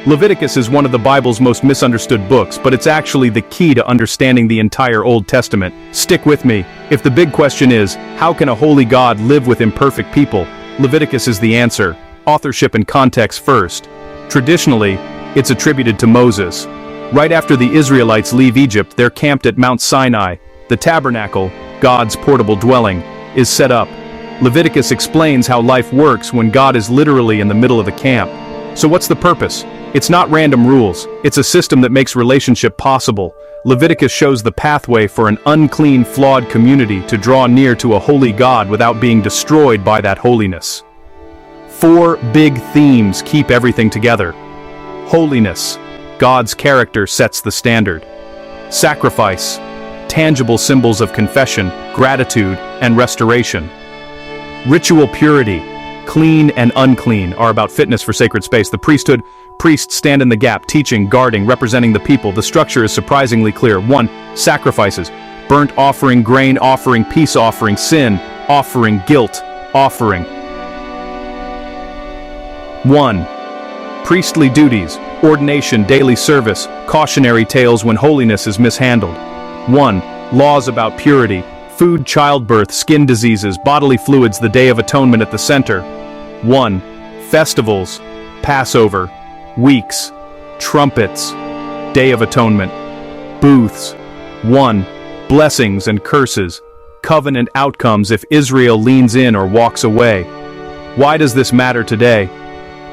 Leviticus is one of the Bible's most misunderstood books, but it's actually the key to understanding the entire Old Testament. Stick with me. If the big question is, how can a holy God live with imperfect people? Leviticus is the answer. Authorship and context first. Traditionally, it's attributed to Moses. Right after the Israelites leave Egypt, they're camped at Mount Sinai. The tabernacle, God's portable dwelling, is set up. Leviticus explains how life works when God is literally in the middle of the camp. So what's the purpose? It's not random rules, it's a system that makes relationship possible. Leviticus shows the pathway for an unclean, flawed community to draw near to a holy God without being destroyed by that holiness. 4 big themes keep everything together. Holiness, God's character sets the standard. Sacrifice, tangible symbols of confession, gratitude, and restoration. Ritual purity, clean and unclean, are about fitness for sacred space. The priesthood, priests stand in the gap, teaching, guarding, representing the people. The structure is surprisingly clear. 1. Sacrifices, burnt offering, grain offering, peace offering, sin offering, guilt offering. 1. Priestly duties, ordination, daily service, cautionary tales when holiness is mishandled. 1. Laws about purity, food, childbirth, skin diseases, bodily fluids, the Day of Atonement at the center. 1. Festivals, Passover, weeks, trumpets, Day of Atonement, booths. 1. Blessings and curses, covenant outcomes if Israel leans in or walks away. Why does this matter today?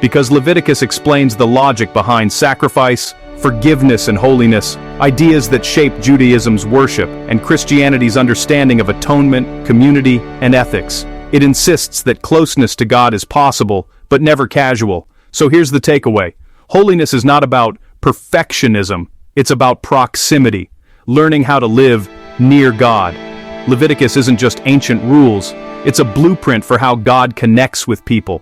Because Leviticus explains the logic behind sacrifice, forgiveness, and holiness, ideas that shape Judaism's worship and Christianity's understanding of atonement, community, and ethics. It insists that closeness to God is possible, but never casual. So here's the takeaway. Holiness is not about perfectionism, it's about proximity, learning how to live near God. Leviticus isn't just ancient rules, it's a blueprint for how God connects with people.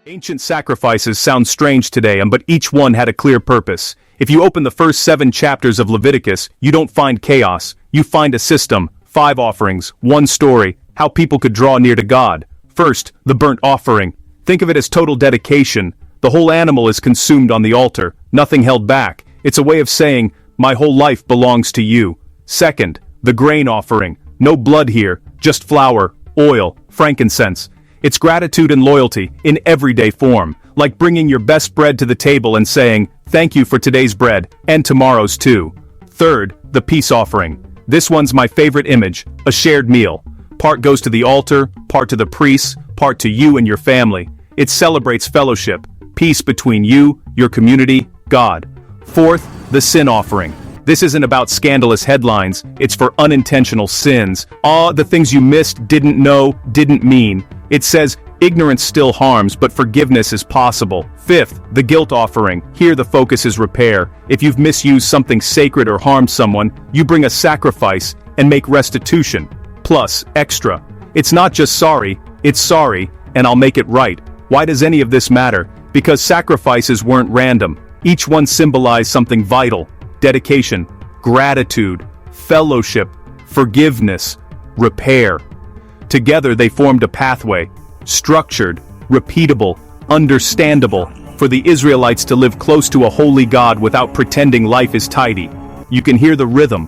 Ancient sacrifices sound strange today, but each one had a clear purpose. If you open the first 7 chapters of Leviticus, you don't find chaos, you find a system, 5 offerings, 1 story, how people could draw near to God. First, the burnt offering. Think of it as total dedication. The whole animal is consumed on the altar, nothing held back. It's a way of saying, my whole life belongs to you. Second, the grain offering. No blood here, just flour, oil, frankincense. It's gratitude and loyalty in everyday form, like bringing your best bread to the table and saying, thank you for today's bread, and tomorrow's too. Third, the peace offering. This one's my favorite image, a shared meal. Part goes to the altar, part to the priests, part to you and your family. It celebrates fellowship, peace between you, your community, God. Fourth, the sin offering. This isn't about scandalous headlines, it's for unintentional sins. The things you missed, didn't know, didn't mean. It says, ignorance still harms, but forgiveness is possible. Fifth, the guilt offering. Here the focus is repair. If you've misused something sacred or harmed someone, you bring a sacrifice and make restitution. Plus, extra. It's not just sorry, it's sorry, and I'll make it right. Why does any of this matter? Because sacrifices weren't random. Each one symbolized something vital. Dedication, gratitude, fellowship, forgiveness, repair. Together they formed a pathway, structured, repeatable, understandable, for the Israelites to live close to a holy God without pretending life is tidy. You can hear the rhythm.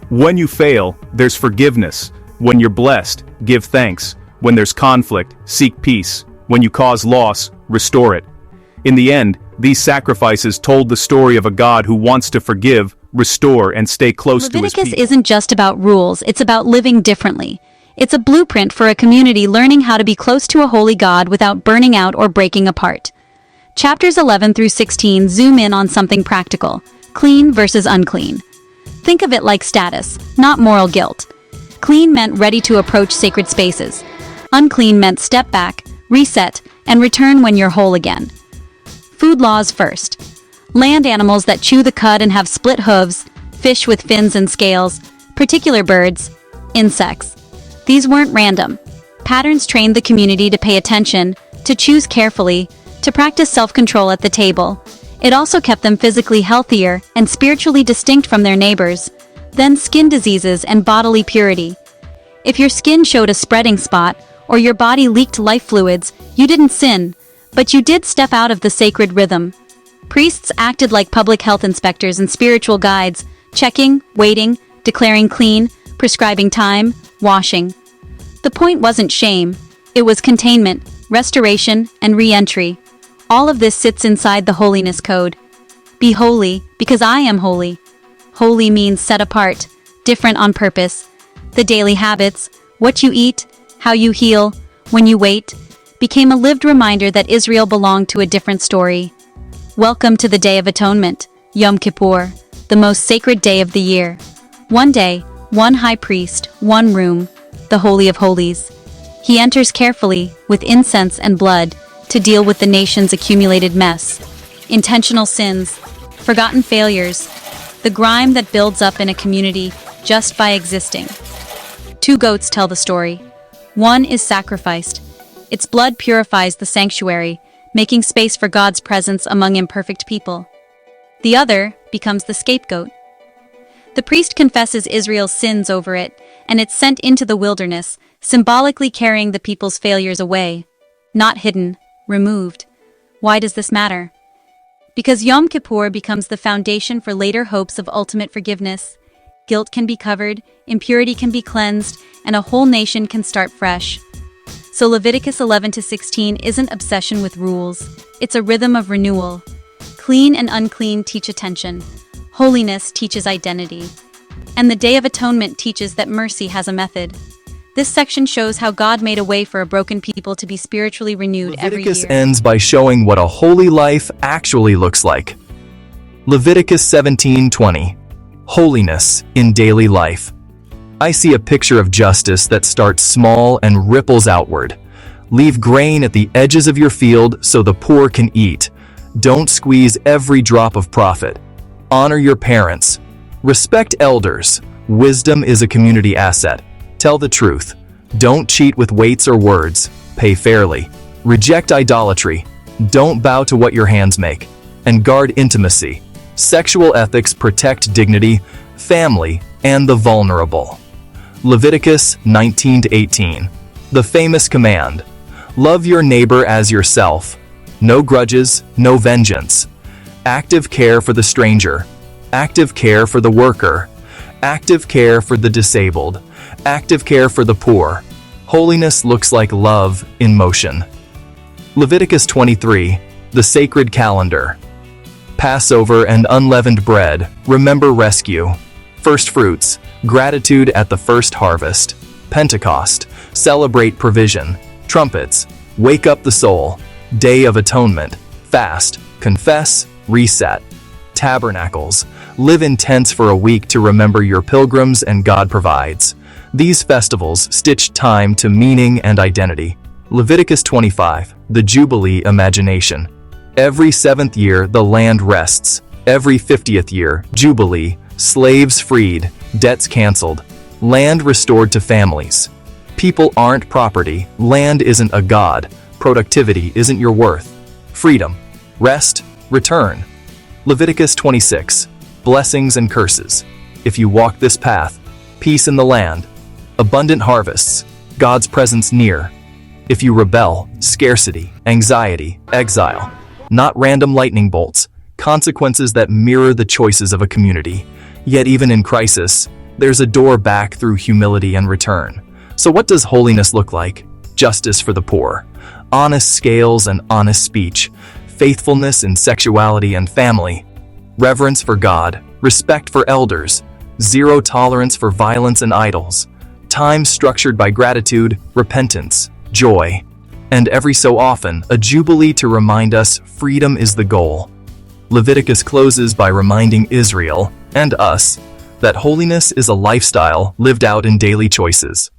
When you fail, there's forgiveness. When you're blessed, give thanks. When there's conflict, seek peace. When you cause loss, restore it. In the end, these sacrifices told the story of a God who wants to forgive, restore, and stay close to his people. Leviticus isn't just about rules, it's about living differently. It's a blueprint for a community learning how to be close to a holy God without burning out or breaking apart. Chapters 11 through 16 zoom in on something practical: clean versus unclean. Think of it like status, not moral guilt. Clean meant ready to approach sacred spaces. Unclean meant step back, reset, and return when you're whole again. Food laws first. Land animals that chew the cud and have split hooves, fish with fins and scales, particular birds, insects. These weren't random. Patterns trained the community to pay attention, to choose carefully, to practice self-control at the table. It also kept them physically healthier and spiritually distinct from their neighbors. Then skin diseases and bodily purity. If your skin showed a spreading spot, or your body leaked life fluids, you didn't sin, but you did step out of the sacred rhythm. Priests acted like public health inspectors and spiritual guides, checking, waiting, declaring clean, prescribing time, washing. The point wasn't shame, it was containment, restoration, and re-entry. All of this sits inside the Holiness Code. Be holy, because I am holy. Holy means set apart, different on purpose. The daily habits, what you eat, how you heal, when you wait, became a lived reminder that Israel belonged to a different story. Welcome to the Day of Atonement, Yom Kippur, the most sacred day of the year. One day, one high priest, one room, the Holy of Holies. He enters carefully, with incense and blood, to deal with the nation's accumulated mess. Intentional sins, forgotten failures, the grime that builds up in a community just by existing. 2 goats tell the story. One is sacrificed. Its blood purifies the sanctuary, making space for God's presence among imperfect people. The other becomes the scapegoat. The priest confesses Israel's sins over it, and it's sent into the wilderness, symbolically carrying the people's failures away. Not hidden, removed. Why does this matter? Because Yom Kippur becomes the foundation for later hopes of ultimate forgiveness. Guilt can be covered, impurity can be cleansed, and a whole nation can start fresh. So Leviticus 11-16 isn't obsession with rules, it's a rhythm of renewal. Clean and unclean teach attention. Holiness teaches identity. And the Day of Atonement teaches that mercy has a method. This section shows how God made a way for a broken people to be spiritually renewed every year. Leviticus ends by showing what a holy life actually looks like. Leviticus 17:20. Holiness in daily life. I see a picture of justice that starts small and ripples outward. Leave grain at the edges of your field so the poor can eat. Don't squeeze every drop of profit. Honor your parents. Respect elders. Wisdom is a community asset. Tell the truth. Don't cheat with weights or words. Pay fairly. Reject idolatry. Don't bow to what your hands make. And guard intimacy. Sexual ethics protect dignity, family, and the vulnerable. Leviticus 19-18. The famous command. Love your neighbor as yourself. No grudges, no vengeance. Active care for the stranger. Active care for the worker. Active care for the disabled. Active care for the poor. Holiness looks like love in motion. Leviticus 23. The sacred calendar. Passover and unleavened bread, remember rescue. First fruits, gratitude at the first harvest. Pentecost, celebrate provision. Trumpets, wake up the soul. Day of Atonement, fast, confess, reset. Tabernacles, live in tents for a week to remember your pilgrims and God provides. These festivals stitch time to meaning and identity. Leviticus 25, the Jubilee imagination. Every 7th year the land rests. Every 50th year, Jubilee, slaves freed, debts canceled, land restored to families. People aren't property, land isn't a god, productivity isn't your worth. Freedom, rest, return. Leviticus 26, blessings and curses. If you walk this path, peace in the land, abundant harvests, God's presence near. If you rebel, scarcity, anxiety, exile. Not random lightning bolts, consequences that mirror the choices of a community. Yet even in crisis, there's a door back through humility and return. So what does holiness look like? Justice for the poor, honest scales and honest speech, faithfulness in sexuality and family, reverence for God, respect for elders, zero tolerance for violence and idols, time structured by gratitude, repentance, joy. And every so often, a jubilee to remind us freedom is the goal. Leviticus closes by reminding Israel, and us, that holiness is a lifestyle lived out in daily choices.